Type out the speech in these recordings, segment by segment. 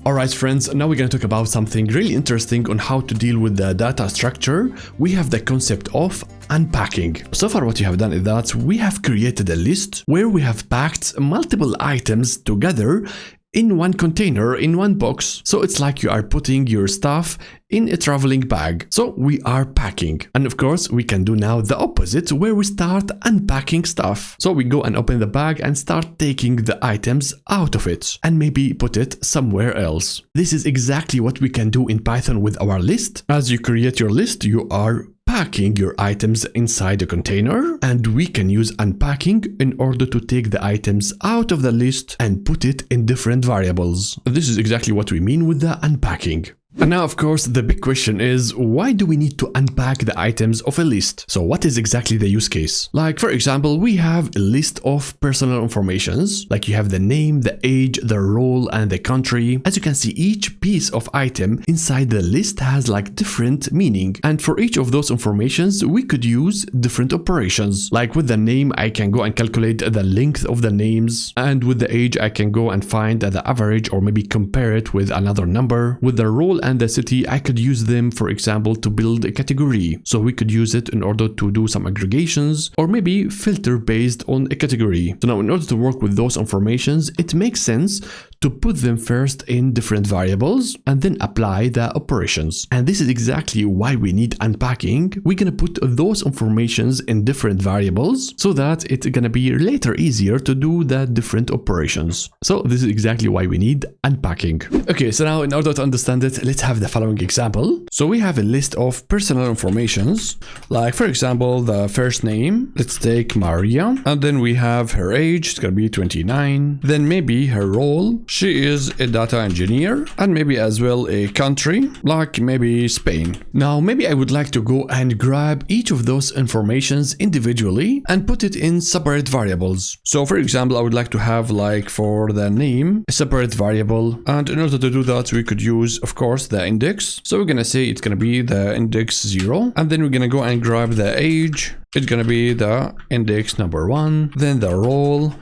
Alright friends, now we're going to talk about something really interesting on how to deal with the data structure. We have the concept of unpacking. So far what you have done is that we have created a list where we have packed multiple items together in one container, in one box. So it's like you are putting your stuff in a traveling bag. So we are packing. And of course, we can do now the opposite, where we start unpacking stuff. So we go and open the bag and start taking the items out of it and maybe put it somewhere else. This is exactly what we can do in Python with our list. As you create your list, you are packing your items inside a container, and we can use unpacking in order to take the items out of the list and put it in different variables. This is exactly what we mean with the unpacking. And now, of course, the big question is, why do we need to unpack the items of a list? So what is exactly the use case? Like, for example, we have a list of personal informations, like you have the name, the age, the role, and the country. As you can see, each piece of item inside the list has like different meaning. And for each of those informations, we could use different operations. Like with the name, I can go and calculate the length of the names. And with the age, I can go and find the average or maybe compare it with another number. With the role and the city, I could use them, for example, to build a category. So we could use it in order to do some aggregations or maybe filter based on a category. So now in order to work with those informations, it makes sense to put them first in different variables and then apply the operations. And this is exactly why we need unpacking. We're gonna put those informations in different variables so that it's gonna be later easier to do the different operations. So this is exactly why we need unpacking. Okay, so now in order to understand it, let's have the following example. So we have a list of personal informations, like for example, the first name. Let's take Maria, and then we have her age, it's gonna be 29. Then maybe her role. She is a data engineer, and maybe as well a country, like maybe Spain. Now, maybe I would like to go and grab each of those informations individually and put it in separate variables. So for example, I would like to have like for the name, a separate variable. And in order to do that, we could use, of course, the index. So we're gonna say it's gonna be the index 0. And then we're gonna go and grab the age. It's gonna be the index number 1. Then the role.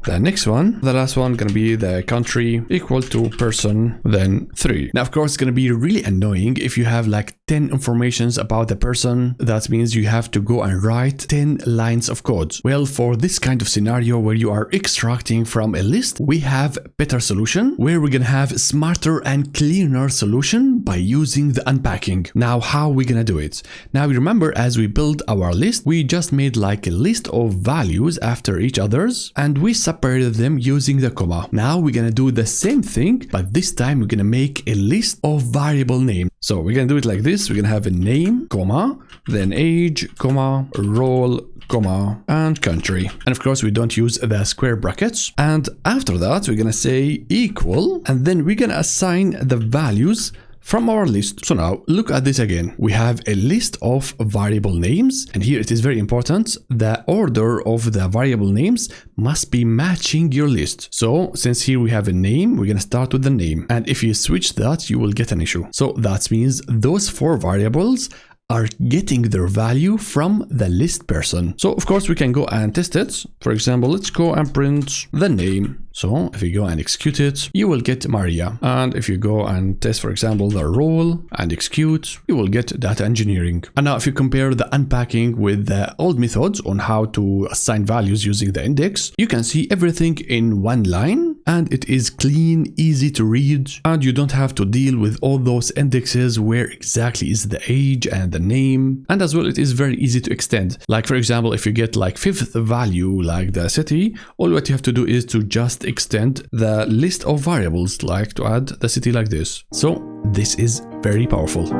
The next one, the last one, gonna be the country equal to person, then 3. Now, of course, it's gonna be really annoying if you have like 10 informations about the person. That means you have to go and write 10 lines of code. Well, for this kind of scenario where you are extracting from a list, we have a better solution where we're gonna have smarter and cleaner solution by using the unpacking. Now, how are we gonna do it? Now, remember, as we build our list, we just made like a list of values after each others, and we separated them using the comma. Now we're gonna do the same thing, but this time we're gonna make a list of variable name. So we're gonna do it like this. We're gonna have a name, comma, then age, comma, role, comma, and country. And of course, we don't use the square brackets. And after that, we're gonna say equal, and then we're gonna assign the values from our list. So now look at this again. We have a list of variable names, and here it is very important. The order of the variable names must be matching your list. So since here we have a name, we're gonna start with the name. And if you switch that, you will get an issue. So that means those 4 variables are getting their value from the list person. So of course we can go and test it. For example, let's go and print the name. So if you go and execute it, you will get Maria. And if you go and test, for example, the role and execute, you will get data engineering. And now if you compare the unpacking with the old methods on how to assign values using the index, you can see everything in one line, and it is clean, easy to read, and you don't have to deal with all those indexes where exactly is the age and the name. And as well, it is very easy to extend. Like for example, if you get like 5th value, like the city, all what you have to do is to just extend the list of variables, like to add the city like this. So this is very powerful.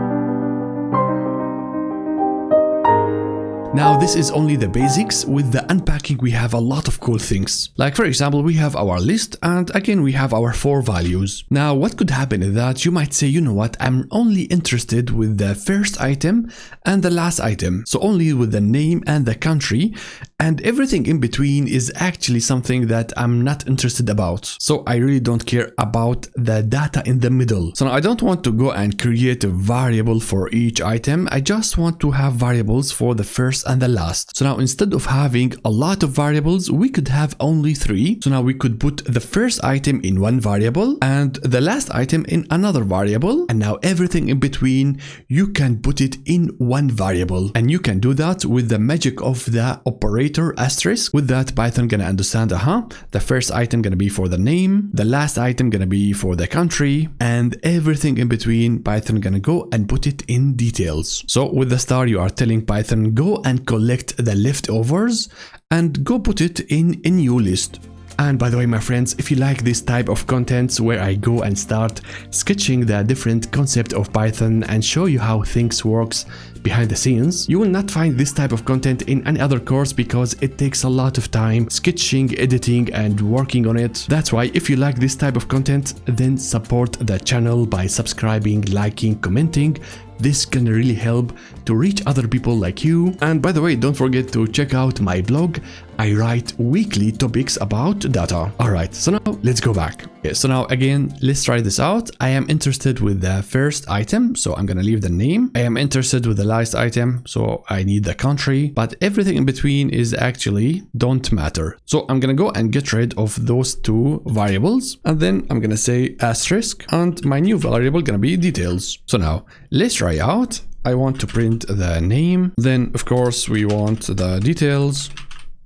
Now, this is only the basics. With the unpacking, we have a lot of cool things. Like, for example, we have our list, and again, we have our 4 values. Now, what could happen is that you might say, you know what, I'm only interested with the first item and the last item. So only with the name and the country, and everything in between is actually something that I'm not interested about. So I really don't care about the data in the middle. So now I don't want to go and create a variable for each item. I just want to have variables for the first and the last. So now instead of having a lot of variables, we could have only 3. So now we could put the first item in one variable and the last item in another variable. And now everything in between, you can put it in one variable. And you can do that with the magic of the operator asterisk. With that, Python gonna understand, the first item gonna be for the name, the last item gonna be for the country, and everything in between, Python gonna go and put it in details. So with the star, you are telling Python, go and collect the leftovers and go put it in a new list. And by the way, my friends, if you like this type of content where I go and start sketching the different concept of Python and show you how things works behind the scenes, you will not find this type of content in any other course because it takes a lot of time sketching, editing, and working on it. That's why if you like this type of content, then support the channel by subscribing, liking, commenting. This can really help to reach other people like you. And by the way, don't forget to check out my blog. I write weekly topics about data. Alright, so now let's go back. Okay, so now again, let's try this out. I am interested with the first item, so I'm gonna leave the name. I am interested with the last item, so I need the country, but everything in between is actually don't matter. So I'm gonna go and get rid of those 2 variables, and then I'm gonna say asterisk, and my new variable gonna be details. So now let's try out. I want to print the name, then of course we want the details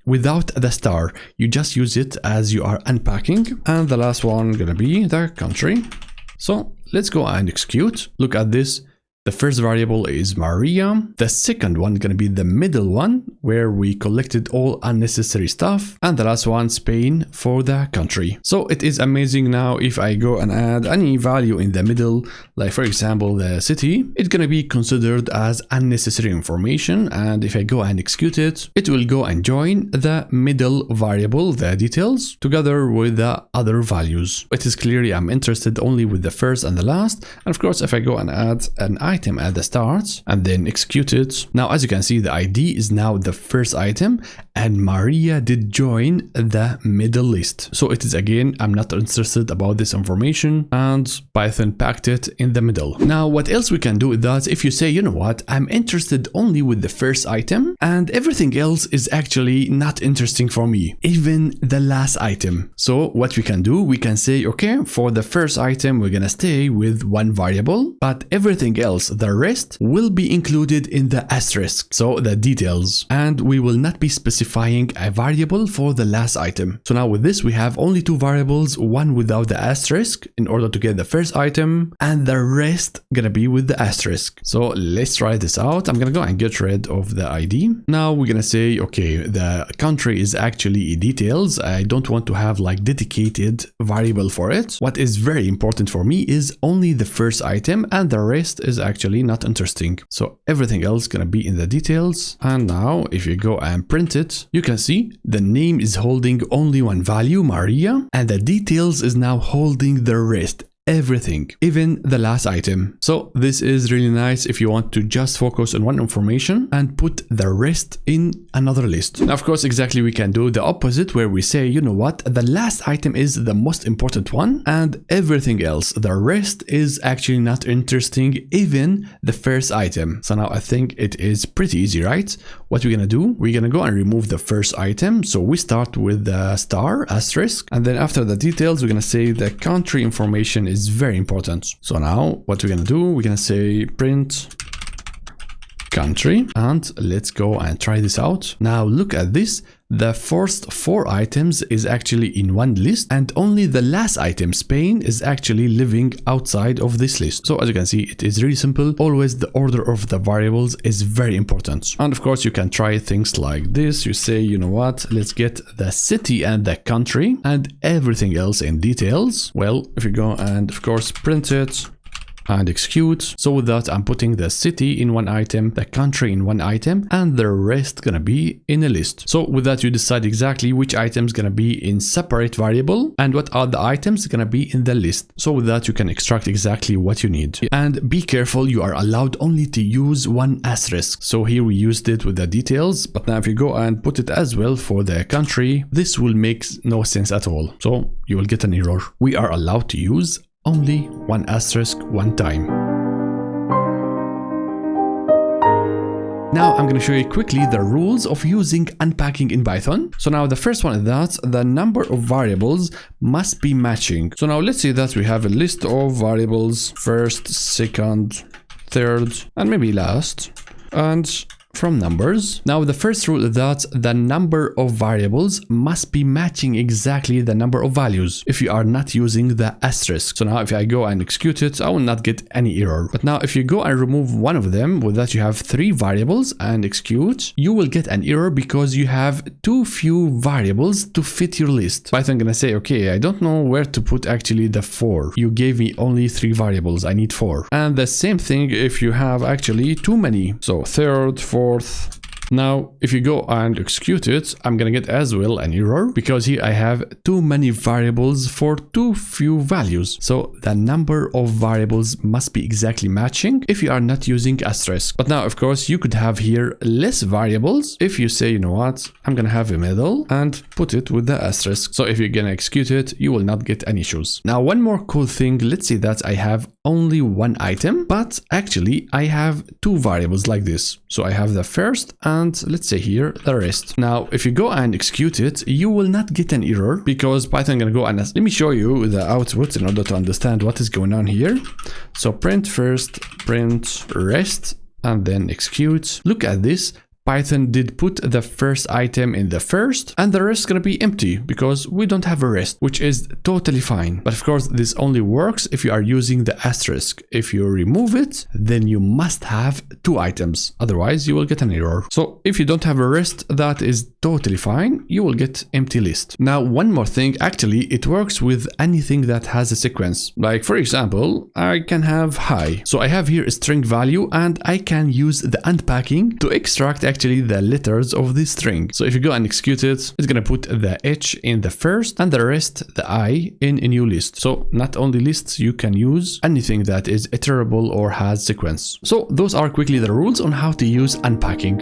without the star. You just use it as you are unpacking, and the last one gonna be the country. So let's go and execute. Look at this. The first variable is Maria. The second one gonna be the middle one where we collected all unnecessary stuff, and the last one Spain for the country. So it is amazing. Now if I go and add any value in the middle, like for example the city, it's gonna be considered as unnecessary information, and if I go and execute it, it will go and join the middle variable, the details, together with the other values. It is clearly I'm interested only with the first and the last, and of course if I go and add an item at the start and then execute it. Now, as you can see, the ID is now the first item and Maria did join the middle list. So it is again, I'm not interested about this information and Python packed it in the middle. Now, what else we can do with that? If you say, you know what, I'm interested only with the first item and everything else is actually not interesting for me, even the last item. So what we can do, we can say, okay, for the first item, we're gonna stay with one variable, but everything else, the rest, will be included in the asterisk, so the details, and we will not be specifying a variable for the last item. So now with this, we have only 2 variables, one without the asterisk in order to get the first item, and the rest gonna be with the asterisk. So let's try this out. I'm gonna go and get rid of the ID. Now we're gonna say, okay, the country is actually details. I don't want to have like dedicated variable for it. What is very important for me is only the first item, and the rest is actually not interesting. So everything else gonna be in the details. And now if you go and print it, you can see the name is holding only one value, Maria, and the details is now holding the rest. Everything, even the last item. So this is really nice if you want to just focus on one information and put the rest in another list. Now, of course, exactly we can do the opposite where we say, you know what, the last item is the most important one and everything else, the rest is actually not interesting, even the first item. So now I think it is pretty easy, right? What we're gonna do, we're gonna go and remove the first item. So we start with the star asterisk, and then after the details, we're gonna say the country information is very important. So now what we're gonna do, we're gonna say print country, and let's go and try this out. Now look at this. The first 4 items is actually in one list, and only the last item, Spain, is actually living outside of this list. So as you can see, it is really simple. Always the order of the variables is very important. And of course, you can try things like this. You say, you know what, let's get the city and the country and everything else in details. Well, if you go and of course print it and execute. So with that, I'm putting the city in one item, the country in one item, and the rest gonna be in a list. So with that, you decide exactly which items gonna be in separate variable and what are the items gonna be in the list. So with that, you can extract exactly what you need. And be careful, you are allowed only to use one asterisk. So here we used it with the details, but now if you go and put it as well for the country, this will make no sense at all. So you will get an error. We are allowed to use only one asterisk one time. now I'm going to show you quickly the rules of using unpacking in Python. So now the first one is that the number of variables must be matching. So now let's say that we have a list of variables, first, second, third, and maybe last, and from numbers. Now the first rule is that the number of variables must be matching exactly the number of values if you are not using the asterisk. So now if I go and execute it, I will not get any error. But now if you go and remove one of them, with that you have 3 variables and execute, you will get an error because you have too few variables to fit your list. Python gonna say, okay, I don't know where to put actually the 4. You gave me only 3 variables, I need 4. And the same thing if you have actually too many. So third, fourth. Now, if you go and execute it, I'm gonna get as well an error because here I have too many variables for too few values. So the number of variables must be exactly matching if you are not using asterisk. But now, of course, you could have here less variables if you say, you know what, I'm gonna have a middle and put it with the asterisk. So if you're gonna execute it, you will not get any issues. Now, one more cool thing, let's say that I have only one item, but actually I have 2 variables like this. So I have the first and let's say here the rest. Now if you go and execute it, you will not get an error because Python gonna go and let me show you the output in order to understand what is going on here. So print first, print rest, and then execute. Look at this. Python did put the first item in the first and the rest is going to be empty because we don't have a rest, which is totally fine. But of course, this only works if you are using the asterisk. If you remove it, then you must have 2 items. Otherwise, you will get an error. So if you don't have a rest, that is totally fine. You will get empty list. Now, one more thing, actually, it works with anything that has a sequence. Like for example, I can have hi. So I have here a string value and I can use the unpacking to extract actually the letters of this string. So if you go and execute it, it's gonna put the H in the first and the rest, the I, in a new list. So not only lists, you can use anything that is iterable or has sequence. So those are quickly the rules on how to use unpacking.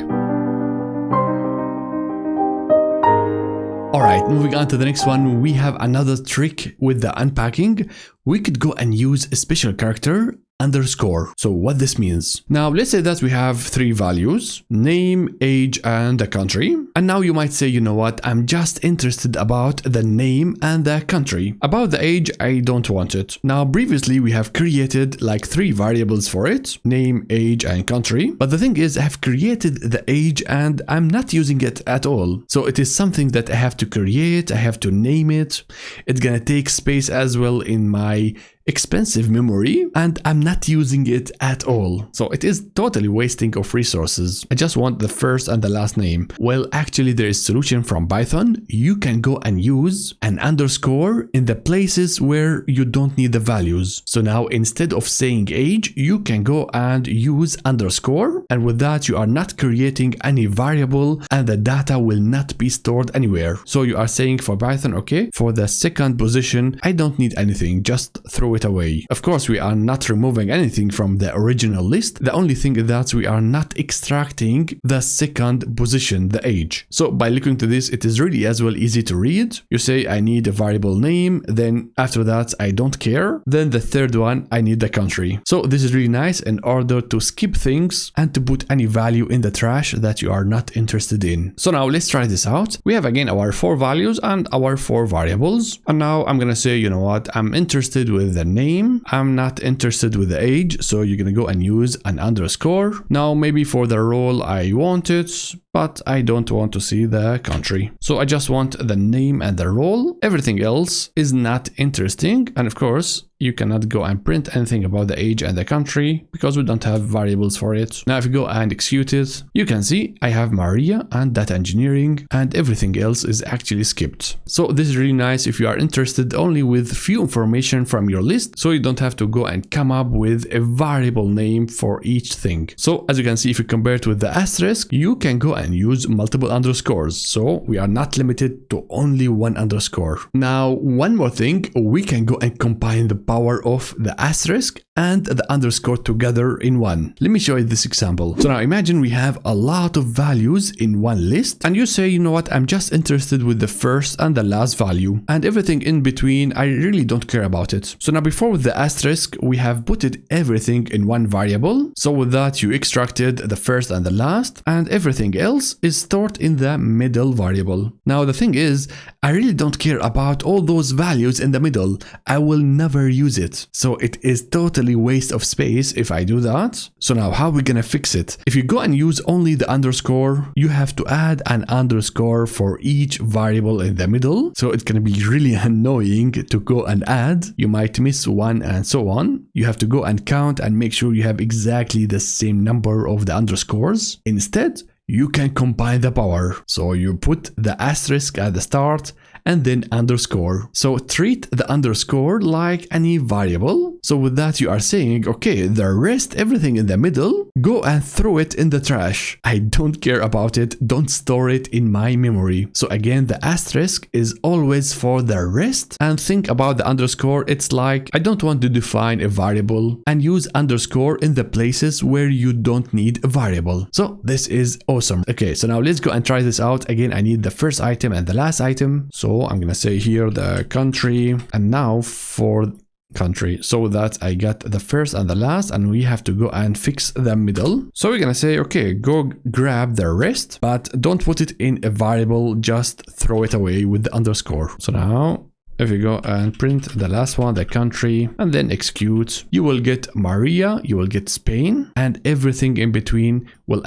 Alright, moving on to the next one, we have another trick with the unpacking. We could go and use a special character underscore. So what this means? Now let's say that we have 3 values, name, age, and the country. And now you might say, you know what, I'm just interested about the name and the country. About the age, I don't want it. Now previously we have created like 3 variables for it, name, age, and country. But the thing is I have created the age and I'm not using it at all. So it is something that I have to create, I have to name it. It's gonna take space as well in my expensive memory and I'm not using it at all. So it is totally wasting of resources. I just want the first and the last name. Well, actually there is a solution from Python. You can go and use an underscore in the places where you don't need the values. So now instead of saying age, you can go and use underscore, and with that you are not creating any variable and the data will not be stored anywhere. So you are saying for Python, okay, for the second position, I don't need anything, just throw it away. Of course, we are not removing anything from the original list. The only thing is that we are not extracting the second position, the age. So by looking to this, it is really as well easy to read. You say I need a variable name, then after that I don't care. Then the third one, I need the country. So this is really nice in order to skip things and to put any value in the trash that you are not interested in. So now let's try this out. We have again our 4 values and our 4 variables. And now I'm gonna say, you know what, I'm interested with the name. I'm not interested with the age. So you're gonna go and use an underscore. Now maybe for the role I want it, but I don't want to see the country. So I just want the name and the role. Everything else is not interesting. And of course, you cannot go and print anything about the age and the country because we don't have variables for it. Now if you go and execute it, you can see I have Maria and data engineering and everything else is actually skipped. So this is really nice if you are interested only with few information from your list, so you don't have to go and come up with a variable name for each thing. So as you can see, if you compare it with the asterisk, you can go and use multiple underscores. So we are not limited to only one underscore. Now, one more thing, we can go and combine the power of the asterisk and the underscore together in one. Let me show you this example. So now imagine we have a lot of values in one list, and you say, you know what, I'm just interested with the first and the last value, and everything in between, I really don't care about it. So now before with the asterisk, we have put everything in one variable. So with that, you extracted the first and the last, and everything else is stored in the middle variable. Now the thing is, I really don't care about all those values in the middle. I will never use it. So it is totally waste of space if I do that. So now how are we gonna fix it? If you go and use only the underscore, you have to add an underscore for each variable in the middle. So it's gonna be really annoying to go and add. You might miss one and so on. You have to go and count and make sure you have exactly the same number of the underscores. Instead, you can combine the power. So you put the asterisk at the start and then underscore. So treat the underscore like any variable. So with that, you are saying, okay, the rest, everything in the middle, go and throw it in the trash. I don't care about it. Don't store it in my memory. So again, the asterisk is always for the rest. And think about the underscore. It's like, I don't want to define a variable and use underscore in the places where you don't need a variable. So this is awesome. Okay, so now let's go and try this out. Again, I need the first item and the last item. So I'm gonna say here the country, and now for country, so that I got the first and the last, and we have to go and fix the middle. So we're gonna say, okay, go grab the rest, but don't put it in a variable, just throw it away with the underscore. So now if you go and print the last one, the country, and then execute, you will get Maria, you will get Spain, and everything in between will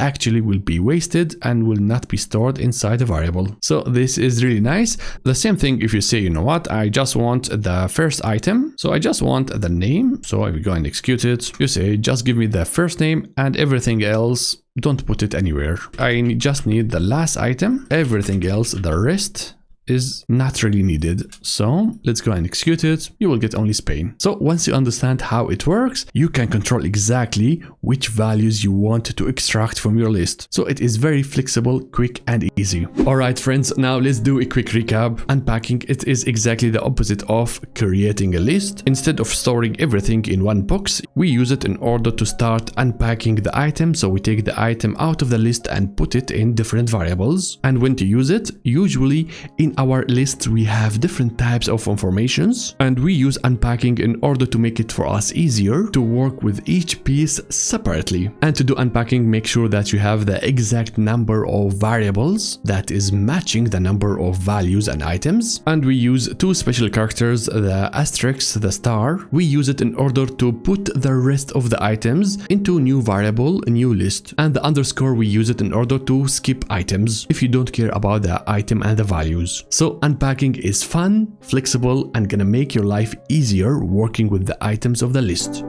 be wasted and will not be stored inside a variable. So this is really nice. The same thing if you say, you know what, I just want the first item. So I just want the name. So if you go and execute it, you say, just give me the first name and everything else, don't put it anywhere. I just need the last item, everything else, the rest is not really needed. So let's go and execute it. You will get only Spain. So once you understand how it works, you can control exactly which values you want to extract from your list. So it is very flexible, quick and easy. All right, friends, now let's do a quick recap. Unpacking, it is exactly the opposite of creating a list. Instead of storing everything in one box, we use it in order to start unpacking the item. So we take the item out of the list and put it in different variables. And when to use it, usually in our list we have different types of informations, and we use unpacking in order to make it for us easier to work with each piece separately. And to do unpacking, make sure that you have the exact number of variables that is matching the number of values and items. And we use two special characters, the asterisk, the star. We use it in order to put the rest of the items into a new variable, a new list. And the underscore, we use it in order to skip items if you don't care about the item and the values. So unpacking is fun, flexible, and gonna make your life easier working with the items of the list.